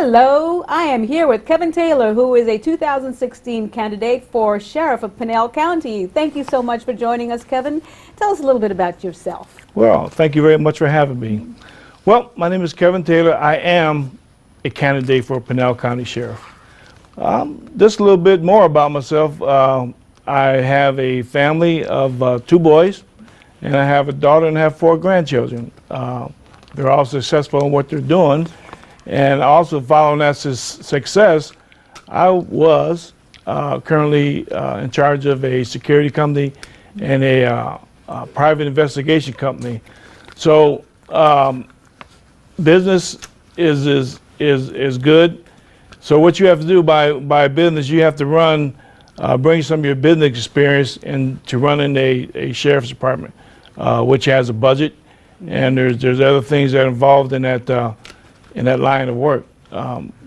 Hello, I am here with Kevin Taylor, who is a 2016 candidate for Sheriff of Pinal County. Thank you so much for joining us, Kevin. Tell us a little bit about yourself. Well, thank you very much for having me. Well, my name is Kevin Taylor. I am a candidate for Pinal County Sheriff. Just a little bit more about myself. I have a family of 2 boys, and I have a daughter and I have 4 grandchildren. They're all successful in what they're doing. And also following that success, I was currently in charge of a security company and a private investigation company. So business is good. So what you have to do by business, you have to bring some of your business experience and to run in a sheriff's department, which has a budget, and there's other things that are involved in that line of work.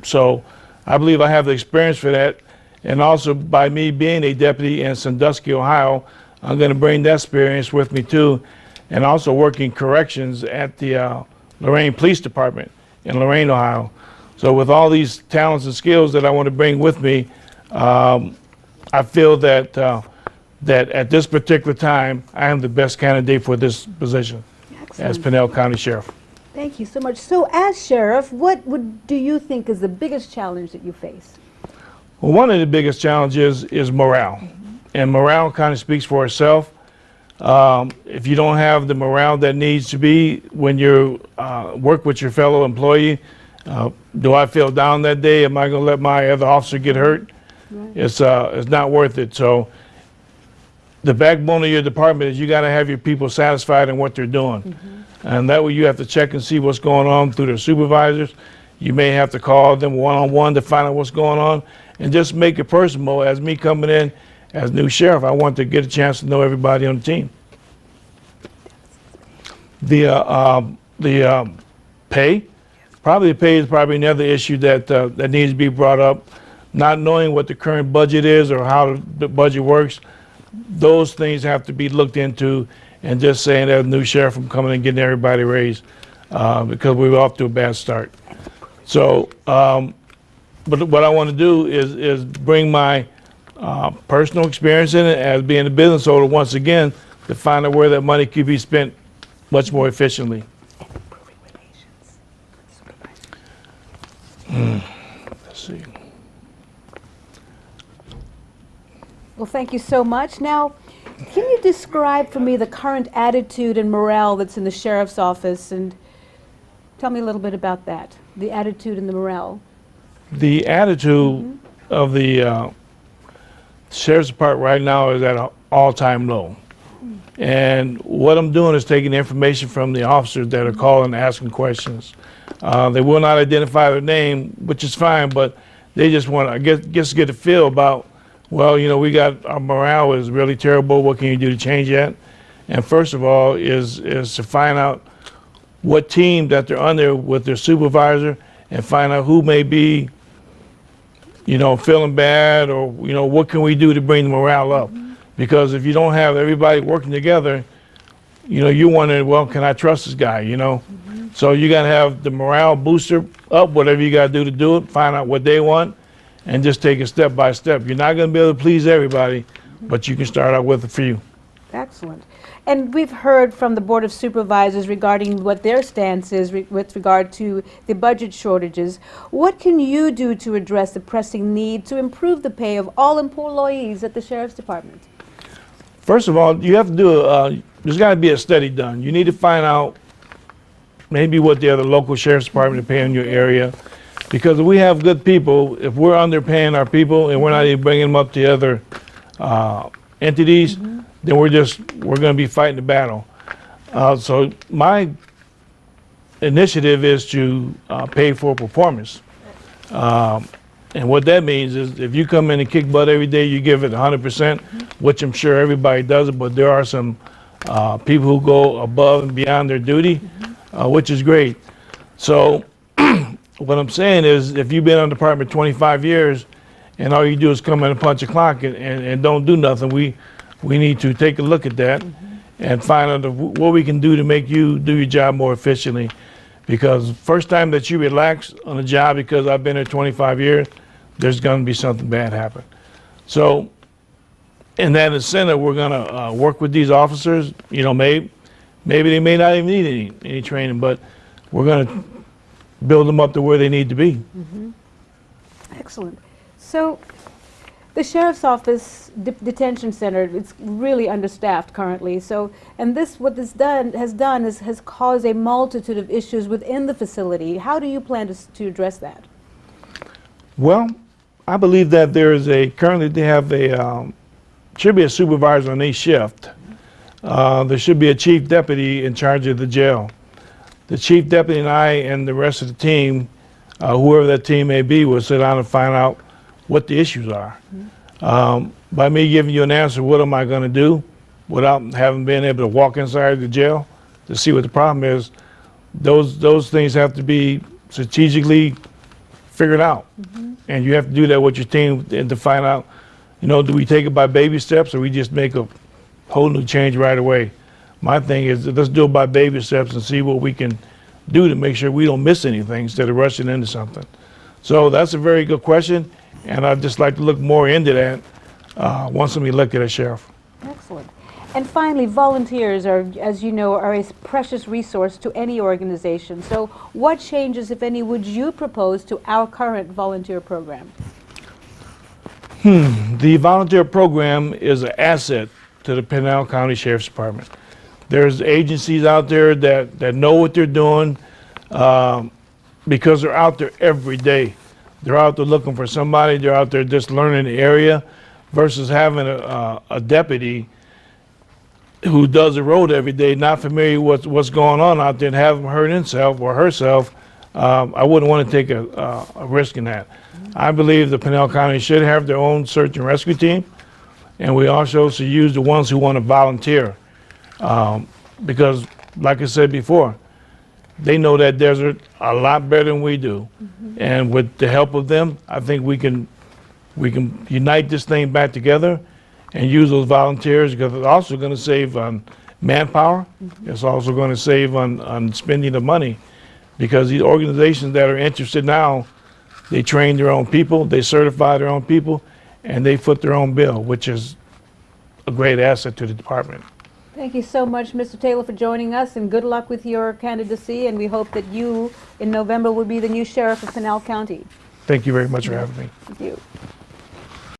So I believe I have the experience for that, and also by me being a deputy in Sandusky, Ohio, I'm going to bring that experience with me too, and also working corrections at the Lorain Police Department in Lorain, Ohio. So with all these talents and skills that I want to bring with me, I feel that that at this particular time, I am the best candidate for this position. Excellent. As Pinal County Sheriff. Thank you so much. So as sheriff, what do you think is the biggest challenge that you face? Well, one of the biggest challenges is morale. And morale kind of speaks for itself. If you don't have the morale that needs to be when you work with your fellow employee, do I feel down that day? Am I going to let my other officer get hurt? Right. It's not worth it. So the backbone of your department is you got to have your people satisfied in what they're doing. And that way you have to check and see what's going on through their supervisors. You may have to call them one-on-one to find out what's going on, and just make it personal. As me coming in as new sheriff, I want to get a chance to know everybody on the team. The pay, probably the pay is probably another issue that needs to be brought up. Not knowing what the current budget is or how the budget works, those things have to be looked into. And just saying that a new sheriff from coming and getting everybody raised because we were off to a bad start. So, but what I want to do is bring my personal experience in it as being a business owner once again to find out where that money could be spent much more efficiently. Let's see. Well, thank you so much. Now, can you describe for me the current attitude and morale that's in the sheriff's office, and tell me a little bit about that, the attitude and the morale? The attitude of the sheriff's department right now is at an all-time low. And what I'm doing is taking the information from the officers that are calling and asking questions. They will not identify their name, which is fine, but they just want to get a feel about, well, you know, our morale is really terrible. What can you do to change that? And first of all is to find out what team that they're under with their supervisor and find out who may be, you know, feeling bad, or, you know, what can we do to bring the morale up? Because if you don't have everybody working together, you know, you're wondering, well, can I trust this guy, you know? So you got to have the morale booster up, whatever you got to do it, find out what they want, and just take it step by step. You're not going to be able to please everybody, but you can start out with a few. Excellent. And we've heard from the Board of Supervisors regarding what their stance is with regard to the budget shortages. What can you do to address the pressing need to improve the pay of all employees at the Sheriff's Department? First of all, you have to do there's got to be a study done. You need to find out maybe what the other local Sheriff's Department are paying in your area. Because if we have good people, if we're underpaying our people and we're not even bringing them up to other entities, then we're going to be fighting the battle. So my initiative is to pay for performance. And what that means is if you come in and kick butt every day, you give it 100%, which I'm sure everybody does it, but there are some people who go above and beyond their duty, which is great. So what I'm saying is, if you've been on the department 25 years and all you do is come in and punch a clock and don't do nothing, we need to take a look at that and find out what we can do to make you do your job more efficiently. Because first time that you relax on a job, because I've been here 25 years, there's going to be something bad happen. So in that incentive, we're going to work with these officers. You know, maybe they may not even need any training, but we're going to build them up to where they need to be. Excellent. So the Sheriff's Office Detention Center, it's really understaffed currently. So, and what this has done has caused a multitude of issues within the facility. How do you plan to address that? Well, I believe that currently they have should be a supervisor on each shift. There should be a chief deputy in charge of the jail. The chief deputy and I and the rest of the team, whoever that team may be, will sit down and find out what the issues are. By me giving you an answer, what am I going to do, without having been able to walk inside the jail to see what the problem is, those things have to be strategically figured out. And you have to do that with your team and to find out, you know, do we take it by baby steps or we just make a whole new change right away? My thing is, let's do it by baby steps and see what we can do to make sure we don't miss anything instead of rushing into something. So that's a very good question, and I'd just like to look more into that once we look at it, Sheriff. Excellent. And finally, volunteers are, as you know, are a precious resource to any organization. So what changes, if any, would you propose to our current volunteer program? The volunteer program is an asset to the Pinal County Sheriff's Department. There's agencies out there that know what they're doing because they're out there every day. They're out there looking for somebody. They're out there just learning the area versus having a deputy who does the road every day, not familiar with what's going on out there, and have him hurt himself or herself. I wouldn't want to take a risk in that. I believe the Pinal County should have their own search and rescue team, and we also should use the ones who want to volunteer. Because, like I said before, they know that desert a lot better than we do. And with the help of them, I think we can unite this thing back together and use those volunteers, because it's also going to save on manpower. It's also going to save on spending the money, because these organizations that are interested now, they train their own people, they certify their own people, and they foot their own bill, which is a great asset to the department. Thank you so much, Mr. Taylor, for joining us, and good luck with your candidacy, and we hope that you, in November, will be the new sheriff of Pinal County. Thank you very much for having me. Thank you.